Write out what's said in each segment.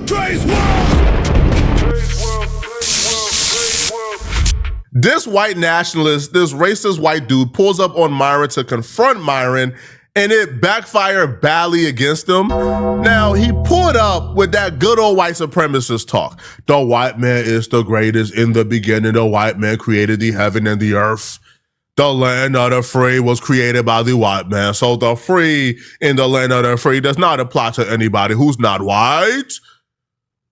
Dre's World. This white nationalist, this racist white dude pulls up on Myron to confront Myron, and it backfired badly against him. Now, he pulled up with that good old white supremacist talk. The white man is the greatest. In the beginning, the white man created the heaven and the earth. The land of the free was created by the white man. So the free in the land of the free does not apply to anybody who's not white.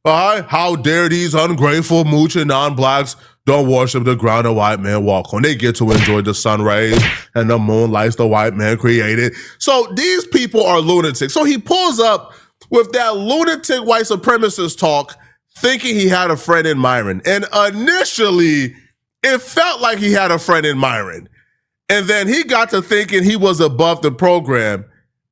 All right? How dare these ungrateful, mooching non-blacks don't worship the ground a white man walk on. They get to enjoy the sun rays and the moonlights the white man created. So these people are lunatics. So he pulls up with that lunatic white supremacist talk, thinking he had a friend in Myron. And initially, it felt like he had a friend in Myron. And then he got to thinking he was above the program,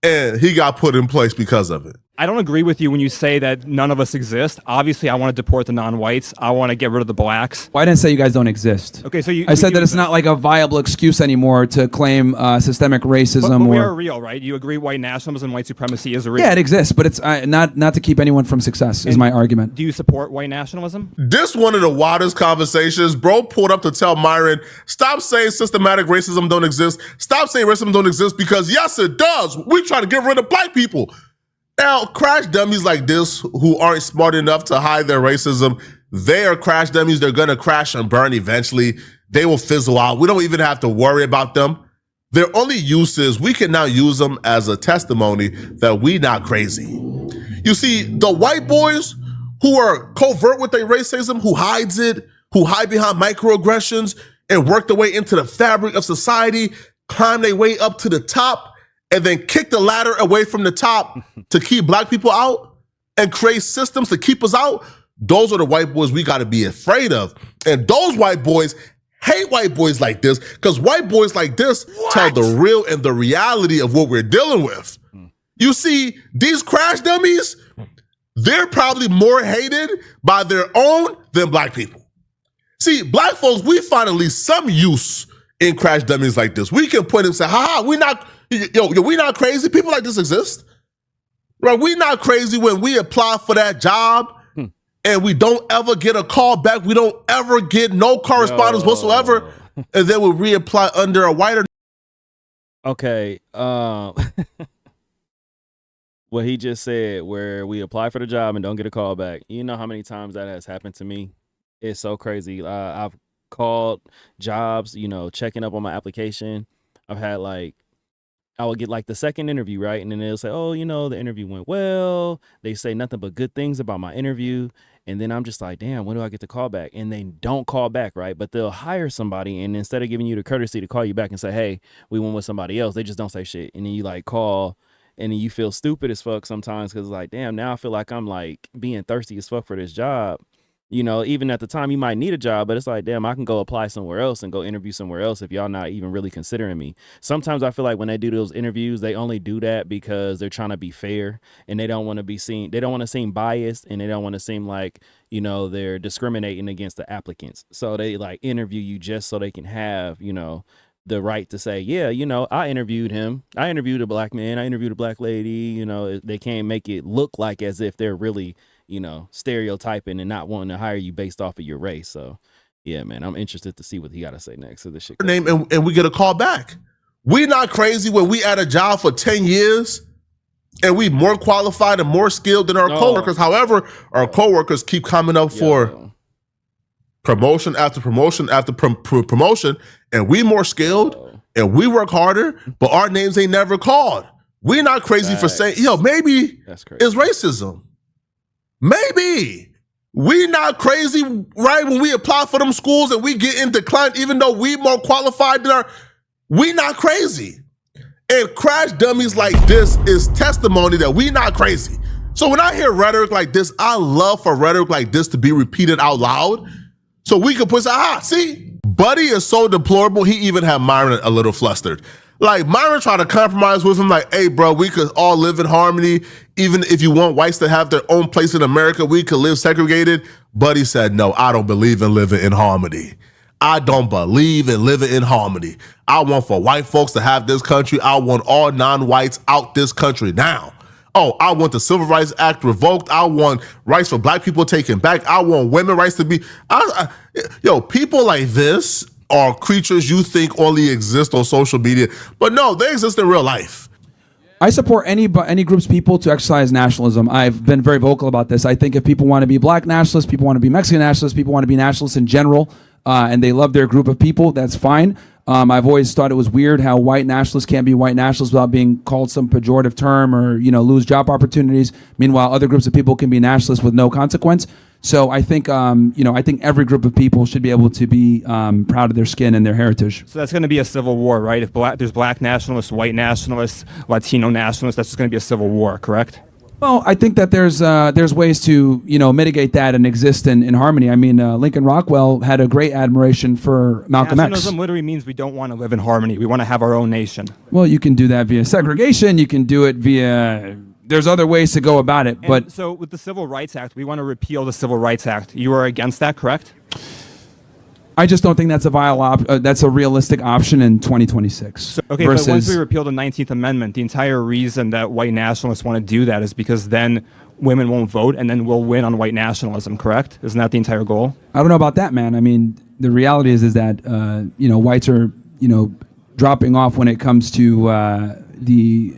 and he got put in place because of it. I don't agree with you when you say that none of us exist. Obviously, I want to deport the non-whites. I want to get rid of the blacks. Well, I didn't say you guys don't exist. Okay, so I said that it's not like a viable excuse anymore to claim systemic racism. But we are real, right? You agree white nationalism and white supremacy is real? Yeah, it exists, but it's not to keep anyone from success is my argument. Do you support white nationalism? This one of the wildest conversations. Bro pulled up to tell Myron, stop saying systematic racism don't exist. Stop saying racism don't exist because yes, it does. We try to get rid of black people. Now, crash dummies like this who aren't smart enough to hide their racism, they are crash dummies. They're going to crash and burn eventually. They will fizzle out. We don't even have to worry about them. Their only use is we can now use them as a testimony that we not crazy. You see, the white boys who are covert with their racism, who hides it, who hide behind microaggressions and work their way into the fabric of society, climb their way up to the top, and then kick the ladder away from the top to keep black people out and create systems to keep us out, those are the white boys we gotta be afraid of. And those white boys hate white boys like this because white boys like this tell the real and the reality of what we're dealing with. You see, these crash dummies, they're probably more hated by their own than black people. See, black folks, we find at least some use in crash dummies like this. We can point and say, we not crazy. People like this exist. Right? We not crazy when we apply for that job and we don't ever get a call back. We don't ever get no correspondence whatsoever. And then we reapply under a whiter. Okay. What he just said, where we apply for the job and don't get a call back. You know how many times that has happened to me? It's so crazy. I've called jobs, checking up on my application. I've had I would get the second interview, right? And then they'll say, oh, the interview went well. They say nothing but good things about my interview. And then I'm just like, damn, when do I get the call back? And they don't call back, right? But they'll hire somebody. And instead of giving you the courtesy to call you back and say, hey, we went with somebody else, they just don't say shit. And then you call and then you feel stupid as fuck sometimes because damn, now I feel like I'm being thirsty as fuck for this job. Even at the time you might need a job, but it's damn, I can go apply somewhere else and go interview somewhere else if y'all not even really considering me. Sometimes I feel like when they do those interviews, they only do that because they're trying to be fair and they don't want to be seen. They don't want to seem biased and they don't want to seem like, they're discriminating against the applicants. So they interview you just so they can have, the right to say, yeah, I interviewed him. I interviewed a black man. I interviewed a black lady. They can't make it look like as if they're really stereotyping and not wanting to hire you based off of your race. So, yeah, man, I'm interested to see what he got to say next to this shit. Name and we get a call back. We not crazy when we at a job for 10 years and we more qualified and more skilled than our coworkers. However, our coworkers keep coming up for promotion after promotion after promotion, and we more skilled and we work harder, but our names ain't never called. We not crazy for saying, maybe it's racism. Maybe. We not crazy, right? When we apply for them schools and we get in decline, even though we more qualified than we not crazy. And crash dummies like this is testimony that we not crazy. So when I hear rhetoric like this, I love for rhetoric like this to be repeated out loud. So we can put, see, Buddy is so deplorable, he even had Myron a little flustered. Myron tried to compromise with him, hey, bro, we could all live in harmony. Even if you want whites to have their own place in America, we could live segregated. Buddy said, no, I don't believe in living in harmony. I don't believe in living in harmony. I want for white folks to have this country. I want all non-whites out this country now. Oh, I want the Civil Rights Act revoked. I want rights for black people taken back. I want women's rights to be. People like this are creatures you think only exist on social media, but no, they exist in real life. I support any group's people to exercise nationalism. I've been very vocal about this. I think if people want to be black nationalists, people want to be Mexican nationalists, people want to be nationalists in general, and they love their group of people, that's fine. I've always thought it was weird how white nationalists can't be white nationalists without being called some pejorative term or, lose job opportunities. Meanwhile, other groups of people can be nationalists with no consequence. So I think, I think every group of people should be able to be proud of their skin and their heritage. So that's going to be a civil war, right? If there's black nationalists, white nationalists, Latino nationalists, that's just going to be a civil war, correct? Well, I think that there's ways to mitigate that and exist in harmony. I mean, Lincoln Rockwell had a great admiration for Malcolm X. Nationalism literally means we don't want to live in harmony. We want to have our own nation. Well, you can do that via segregation. You can do it via. There's other ways to go about it, but so with the Civil Rights Act, we want to repeal the Civil Rights Act. You are against that, correct? I just don't think that's that's a realistic option in 2026. So, okay, but once we repeal the 19th Amendment, the entire reason that white nationalists want to do that is because then women won't vote, and then we'll win on white nationalism, correct? Isn't that the entire goal? I don't know about that, man. I mean, the reality is that whites are dropping off when it comes to the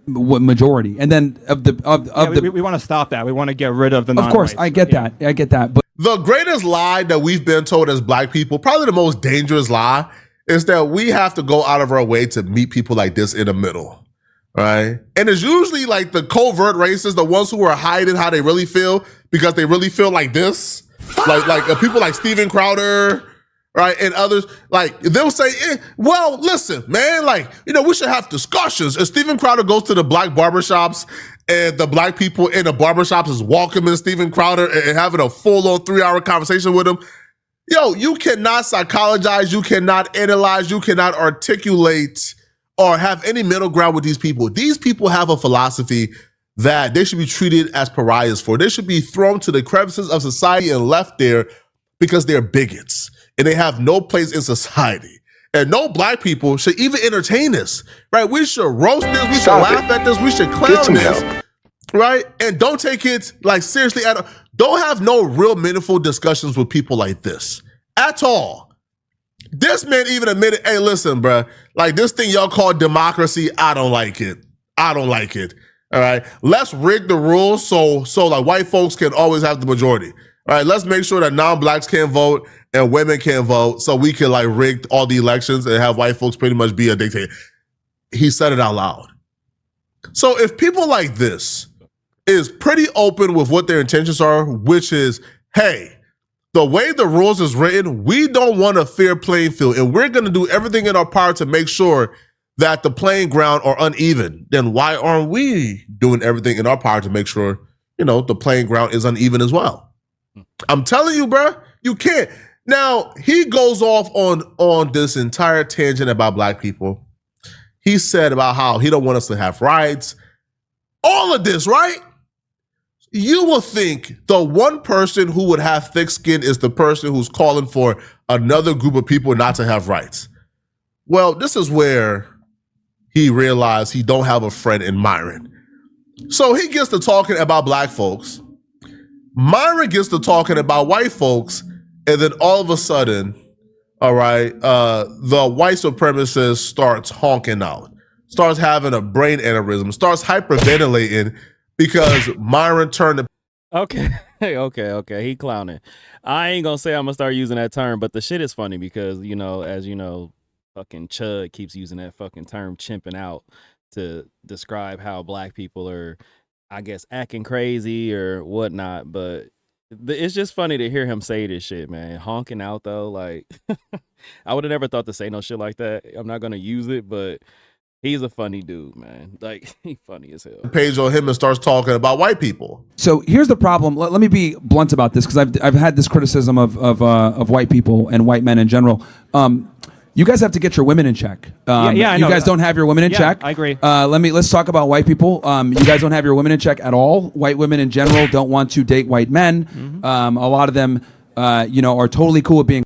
majority, and then we want to stop that. We want to get rid of the. Of course, I get that. I get that, but. The greatest lie that we've been told as black people, probably the most dangerous lie, is that we have to go out of our way to meet people like this in the middle, right? And it's usually like the covert racists, the ones who are hiding how they really feel because they really feel like this, like people like Steven Crowder, right, and others. Like they'll say, well, listen, man, we should have discussions. And Steven Crowder goes to the black barbershops, and the black people in the barbershops is welcoming Steven Crowder and having a full-on 3-hour conversation with him. You cannot psychologize, you cannot analyze, you cannot articulate or have any middle ground with these people. These people have a philosophy that they should be treated as pariahs for. They should be thrown to the crevices of society and left there because they're bigots and they have no place in society. And no black people should even entertain this, right? We should roast this, we should laugh at this, we should clown this, right? And don't take it seriously at all. Don't have no real meaningful discussions with people like this at all. This man even admitted, hey, listen, bruh, this thing y'all call democracy, I don't like it. I don't like it, all right? Let's rig the rules so white folks can always have the majority. All right, let's make sure that non-blacks can't vote and women can't vote so we can rig all the elections and have white folks pretty much be a dictator. He said it out loud. So if people like this is pretty open with what their intentions are, which is, hey, the way the rules is written, we don't want a fair playing field and we're going to do everything in our power to make sure that the playing ground are uneven, then why aren't we doing everything in our power to make sure, the playing ground is uneven as well? I'm telling you, bro, you can't. Now, he goes off on this entire tangent about black people. He said about how he don't want us to have rights. All of this, right? You will think the one person who would have thick skin is the person who's calling for another group of people not to have rights. Well, this is where he realized he don't have a friend in Myron. So he gets to talking about black folks. Myron gets to talking about white folks, and then all of a sudden, all right, the white supremacist starts honking out, starts having a brain aneurysm, starts hyperventilating because Myron turned the... Okay. He clowning. I ain't gonna say I'm gonna start using that term, but the shit is funny because, as you know, fucking Chud keeps using that fucking term chimping out to describe how black people are, I guess, acting crazy or whatnot, but it's just funny to hear him say this shit, man. Honking out, though, I would have never thought to say no shit like that. I'm not going to use it, but he's a funny dude, man. He's funny as hell. Page on him and starts talking about white people. So here's the problem. Let me be blunt about this because I've had this criticism of white people and white men in general. You guys have to get your women in check. I know. You guys don't have your women in check. I agree. Let's talk about white people. You guys don't have your women in check at all. White women in general don't want to date white men. Mm-hmm. A lot of them, are totally cool with being.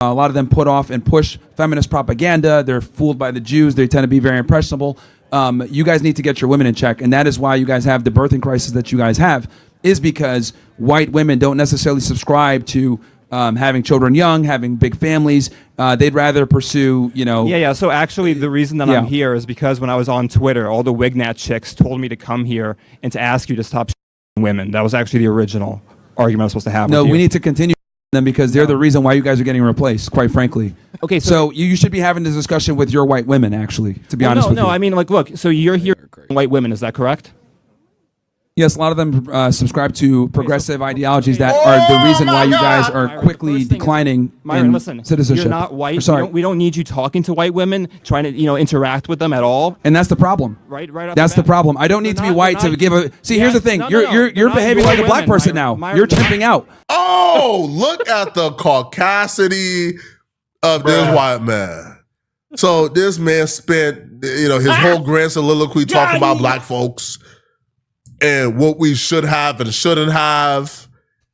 A lot of them put off and push feminist propaganda. They're fooled by the Jews. They tend to be very impressionable. you guys need to get your women in check. And that is why you guys have the birthing crisis that you guys have, is because white women don't necessarily subscribe to having children young, having big families. They'd rather pursue, Yeah. So actually, the reason that I'm here is because when I was on Twitter, all the Wignat chicks told me to come here and to ask you to stop women. That was actually the original argument I was supposed to have. No, with you. we need to continue them because they're the reason why you guys are getting replaced, quite frankly. Okay, so you should be having this discussion with your white women, actually, to be honest with you. No, I mean, like, look, so you're here, white women, is that correct? Yes, a lot of them subscribe to progressive ideologies that are the reason why you guys are Myron, quickly declining in listen, citizenship. You're not white. Sorry. We don't need you talking to white women, trying to interact with them at all. And that's the problem. Right. That's the problem. I don't need to be white to give a. See, here's the thing. You're behaving like a black person now. You're chimping out. Oh, look at the caucasity of this white man. So this man spent, his whole grand soliloquy talking about black folks and what we should have and shouldn't have,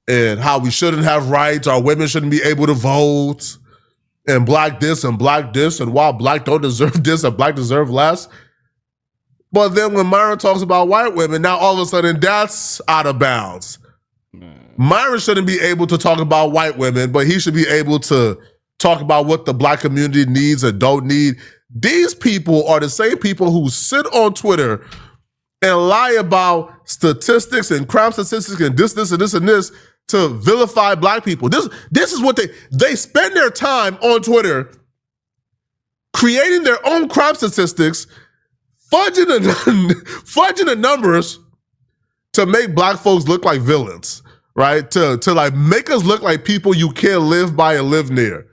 and how we shouldn't have rights. Our women shouldn't be able to vote, and black this, and why black don't deserve this and black deserve less. But then when Myron talks about white women, now all of a sudden that's out of bounds. Myron shouldn't be able to talk about white women, but he should be able to talk about what the black community needs and don't need. These people are the same people who sit on Twitter and lie about statistics and crime statistics and this and this to vilify black people. This is what they spend their time on Twitter creating their own crime statistics, fudging the numbers to make black folks look like villains, right? To like make us look like people you can't live by and live near.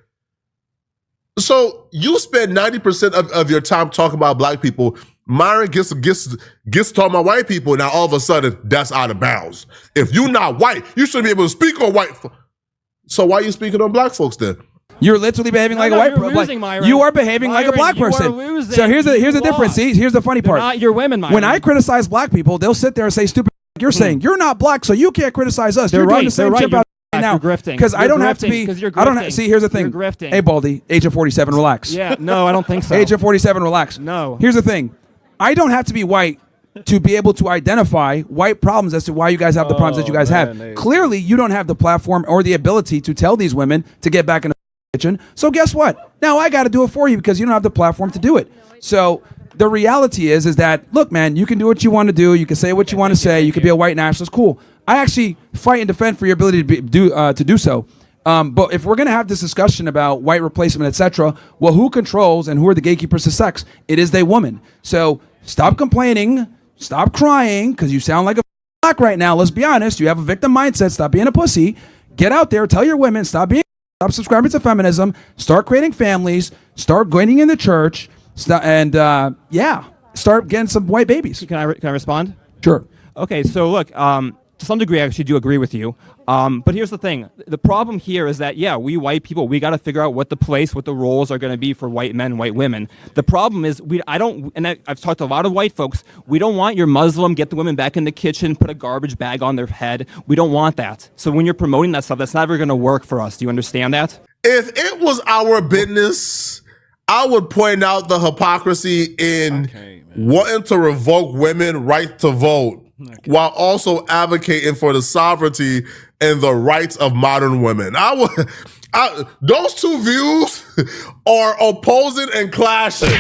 So you spend 90% of your time talking about black people. Myron gets talking about white people. Now all of a sudden that's out of bounds. If you're not white, you shouldn't be able to speak on white. So why are you speaking on black folks then? You're literally behaving like a white person. You are behaving like a black person. So here's the difference. See, here's the funny part. Not your women, Myron. When I criticize black people, they'll sit there and say stupid. You're saying you're not black, so you can't criticize us. You're doing the same shit about now. Because I don't have to be. I don't see. Here's the thing. Hey, Baldy, age of 47, relax. Yeah. No, I don't think so. Age of 47, relax. No. Here's the thing. I don't have to be white to be able to identify white problems as to why you guys have the problems that you guys have. Clearly, you don't have the platform or the ability to tell these women to get back in the kitchen. So guess what? Now I got to do it for you because you don't have the platform to do it. So the reality is that, look, man, you can do what you want to do. You can say what you want to say. You can be a white nationalist. Cool. I actually fight and defend for your ability to do so. But if we're going to have this discussion about white replacement, etc., well, who controls and who are the gatekeepers to sex? It is the woman. So stop complaining, stop crying, because you sound like a black right now. Let's be honest. You have a victim mindset. Stop being a pussy. Get out there. Tell your women. Stop subscribing to feminism. Start creating families. Start going in the church. Start getting some white babies. Can I respond? Sure. Okay, so look, to some degree, I actually do agree with you. But here's the thing. The problem here is that, we white people, we got to figure out what the roles are going to be for white men, white women. The problem is, I've talked to a lot of white folks, we don't want your Muslim, get the women back in the kitchen, put a garbage bag on their head. We don't want that. So when you're promoting that stuff, that's never going to work for us. Do you understand that? If it was our business, I would point out the hypocrisy in wanting to revoke women' right to vote while also advocating for the sovereignty and the rights of modern women. Those two views are opposing and clashing.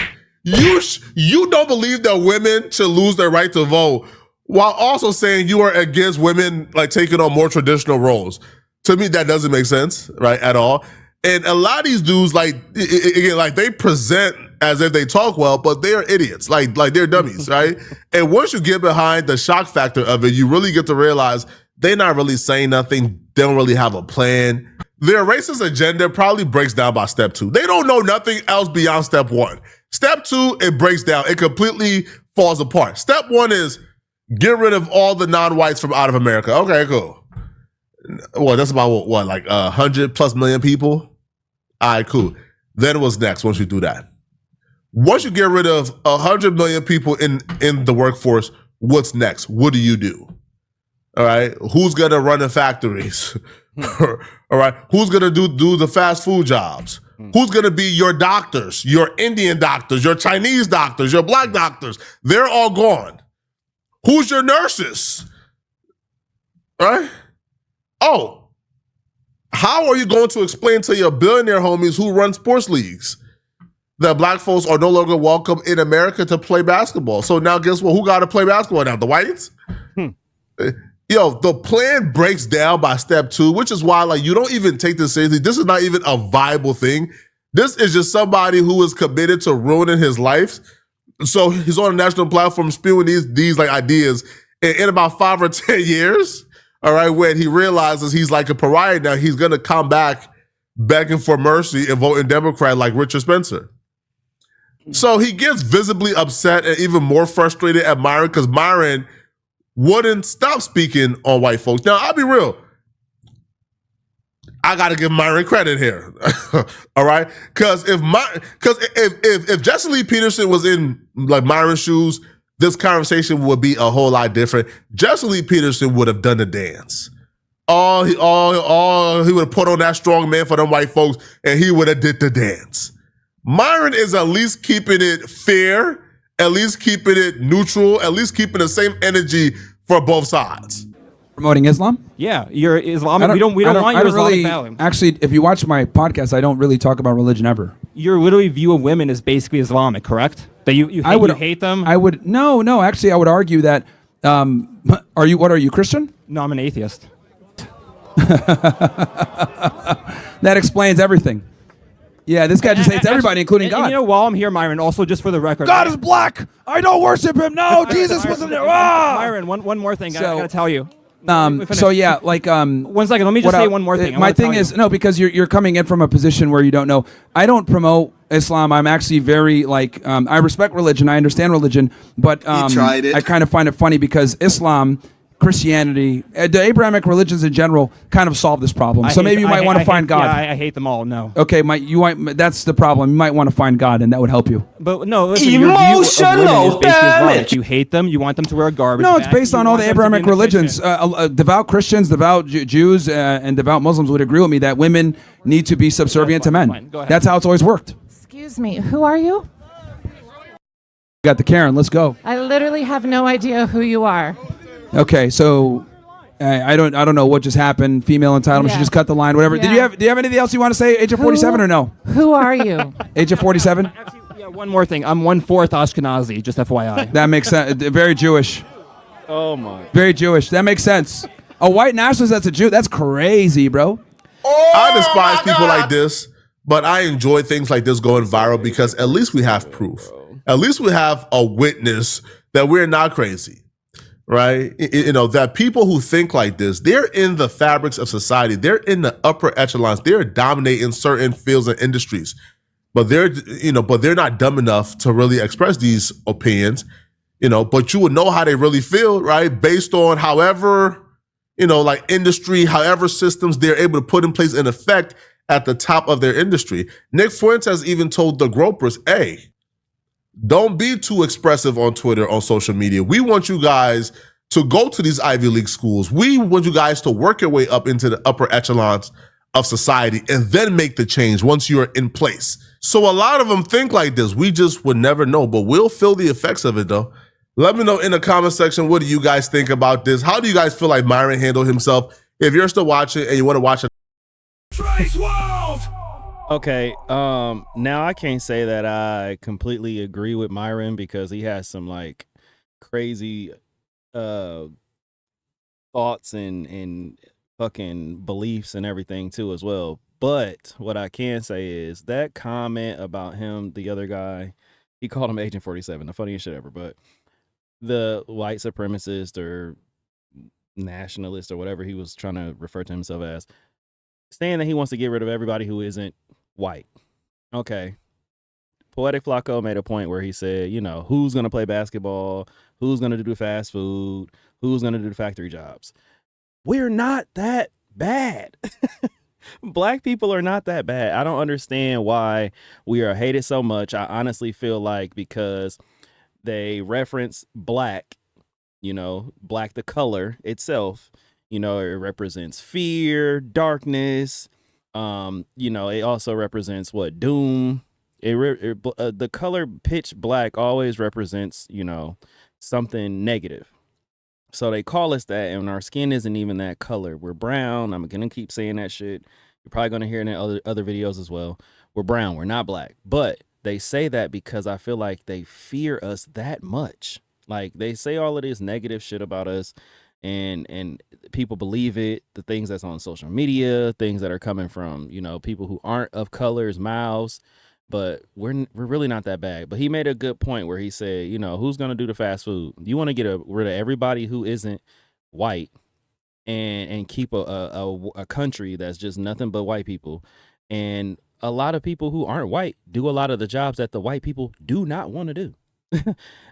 You don't believe that women should lose their right to vote while also saying you are against women like taking on more traditional roles. To me, that doesn't make sense, right, at all. And a lot of these dudes, they present as if they talk well, but they are idiots. Like they're dummies, right? And once you get behind the shock factor of it, you really get to realize they're not really saying nothing. They don't really have a plan. Their racist agenda probably breaks down by step 2. They don't know nothing else beyond step 1. Step 2, it breaks down. It completely falls apart. Step 1 is get rid of all the non-whites from out of America. Okay, cool. Well, that's about what, like 100+ million people? All right, cool. Then what's next once you do that? Once you get rid of 100 million people in the workforce, what's next? What do you do? All right. Who's going to run the factories? All right. Who's going to do the fast food jobs? Who's going to be your doctors, your Indian doctors, your Chinese doctors, your black doctors? They're all gone. Who's your nurses? Right? Oh, how are you going to explain to your billionaire homies who run sports leagues that black folks are no longer welcome in America to play basketball? So now guess what? Who got to play basketball now? The whites? Yo, the plan breaks down by step 2, which is why like you don't even take this seriously. This is not even a viable thing. This is just somebody who is committed to ruining his life. So he's on a national platform spewing these like ideas. In about 5 or 10 years, all right, when he realizes he's like a pariah now, he's gonna come back begging for mercy and voting Democrat like Richard Spencer. So he gets visibly upset and even more frustrated at Myron because Myron wouldn't stop speaking on white folks. Now, I'll be real. I got to give Myron credit here. All right? Because if Jesse Lee Peterson was in like Myron's shoes, this conversation would be a whole lot different. Jesse Lee Peterson would have done the dance. He would have put on that strong man for them white folks, and he would have did the dance. Myron is at least keeping it fair, at least keeping it neutral, at least keeping the same energy for both sides. Promoting Islam? Yeah, you're Islamic. We don't want your Islamic values. Actually, if you watch my podcast, I don't really talk about religion ever. Your literally view of women is basically Islamic, correct? That you hate them? No. Actually, I would argue that. What are you, Christian? No, I'm an atheist. That explains everything. Yeah, this guy just hates everybody, including God. And you know, while I'm here, Myron, also just for the record, God is black. I don't worship him. No, Jesus wasn't there. Myron, one more thing. I gotta tell you. So yeah, like 1 second. Let me just say one more thing. My thing is no, because you're coming in from a position where you don't know. I don't promote Islam. I'm actually very like I respect religion. I understand religion, but I kind of find it funny because Islam, Christianity, the Abrahamic religions in general kind of solve this problem. So maybe you might want to find God. Yeah, I hate them all. No. Okay, that's the problem. You might want to find God, and that would help you. But no, listen, your view of women is basically Islamic. You hate them. You want them to wear a garbage No, it's bag, based on all the Abrahamic religions. Devout Christians, devout Jews, and devout Muslims would agree with me that women need to be subservient to men. Fine. Go ahead. That's how it's always worked. Excuse me, who are you? Got the Karen. Let's go. I literally have no idea who you are. Okay, so I don't know what just happened. Female entitlement. Yeah. She just cut the line. Whatever. Yeah. Do you have anything else you want to say? Age of 47 or no? Who are you? Age of 47. Actually, yeah, one more thing. I'm 1/4 Ashkenazi. Just FYI. That makes sense. Very Jewish. Oh my. Very Jewish. That makes sense. A white nationalist that's a Jew. That's crazy, bro. I despise people like this, but I enjoy things like this going viral because at least we have proof. At least we have a witness that we're not crazy. Right? You know, that people who think like this, they're in the fabrics of society. They're in the upper echelons. They're dominating certain fields and industries. But they're not dumb enough to really express these opinions, but you would know how they really feel, right? Based on however, like industry, however systems they're able to put in place in effect at the top of their industry. Nick Fuentes even told the gropers, hey, don't be too expressive on Twitter, on social media. We want you guys to go to these Ivy League schools. We want you guys to work your way up into the upper echelons of society and then make the change once you're in place. So a lot of them think like this. We just would never know, but we'll feel the effects of it though. Let me know in the comment section, what do you guys think about this? How do you guys feel like Myron handled himself? If you're still watching and you want to watch it. Okay, now I can't say that I completely agree with Myron because he has some like crazy thoughts and fucking beliefs and everything too as well. But what I can say is that comment about him, the other guy, he called him Agent 47, the funniest shit ever, but the white supremacist or nationalist or whatever he was trying to refer to himself as, saying that he wants to get rid of everybody who isn't white. Okay. Poetic Flacco made a point where he said, who's going to play basketball? Who's going to do fast food? Who's going to do the factory jobs? We're not that bad. Black people are not that bad. I don't understand why we are hated so much. I honestly feel like because they reference black, black, the color itself, it represents fear, darkness, You know, it also represents what doom. The color pitch black always represents, you know, something negative. So they call us that, and our skin isn't even that color. We're brown. I'm gonna keep saying that shit. You're probably gonna hear it in other videos as well. We're brown. We're not black. But they say that because I feel like they fear us that much. Like they say all of this negative shit about us, and people believe it. The things that's on social media, things that are coming from, you know, people who aren't of colors, mouths. But we're really not that bad. But he made a good point where he said, you know, who's gonna do the fast food? You want to get rid of everybody who isn't white, and keep a country that's just nothing but white people. And a lot of people who aren't white do a lot of the jobs that the white people do not want to do.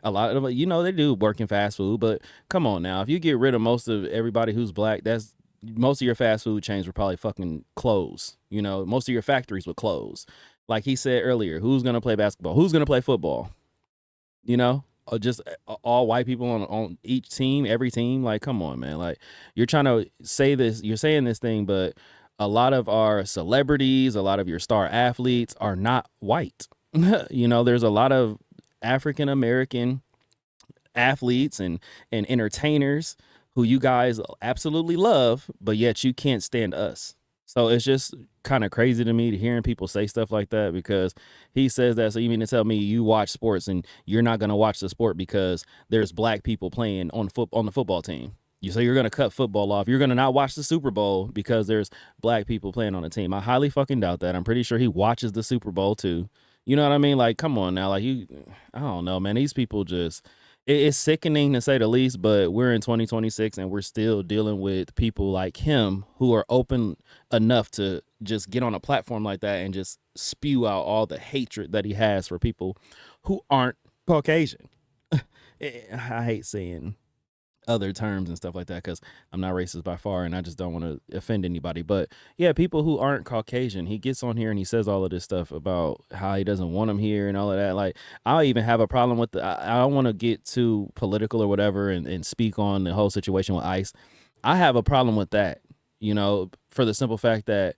A lot of them, you know, they do work in fast food, but come on now, if you get rid of most of everybody who's black, that's most of your fast food chains would probably fucking close. You know, most of your factories would close. Like he said earlier, who's gonna play basketball? Who's gonna play football? You know, or just all white people on each team, every team. Like, come on, man. Like, you're trying to say this, you're saying this thing, but a lot of our celebrities, a lot of your star athletes are not white. You know, there's a lot of African American athletes and entertainers who you guys absolutely love, but yet you can't stand us. So it's just kind of crazy to me to hearing people say stuff like that, because he says that. So you mean to tell me you watch sports and you're not going to watch the sport because there's black people playing on the football team? You say you're going to cut football off. You're going to not watch the Super Bowl because there's black people playing on the team. I highly fucking doubt that. I'm pretty sure he watches the Super Bowl too. You know what I mean? Like, come on now. Like, I don't know, man. These people just, it's sickening to say the least, but we're in 2026 and we're still dealing with people like him who are open enough to just get on a platform like that and just spew out all the hatred that he has for people who aren't Caucasian. I hate saying other terms and stuff like that because I'm not racist by far and I just don't want to offend anybody. But yeah, people who aren't Caucasian, he gets on here and he says all of this stuff about how he doesn't want them here and all of that. Like, I even have a problem with I don't want to get too political or whatever and speak on the whole situation with ICE. I have a problem with that, you know, for the simple fact that,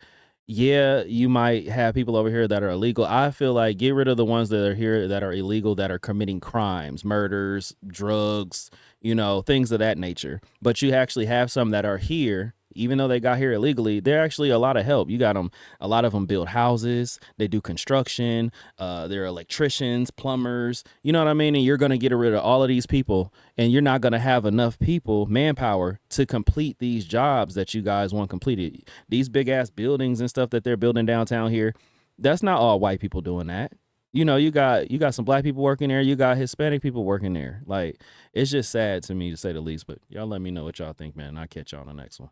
yeah, you might have people over here that are illegal. I feel like get rid of the ones that are here that are illegal, that are committing crimes, murders, drugs, you know, things of that nature. But you actually have some that are here, even though they got here illegally, they're actually a lot of help. You got them, a lot of them build houses, they do construction, they're electricians, plumbers, you know what I mean? And you're going to get rid of all of these people, and you're not going to have enough people, manpower, to complete these jobs that you guys want completed. These big ass buildings and stuff that they're building downtown here, that's not all white people doing that. You know, you got some black people working there, you got Hispanic people working there. Like, it's just sad to me, to say the least. But y'all let me know what y'all think, man, and I'll catch y'all on the next one.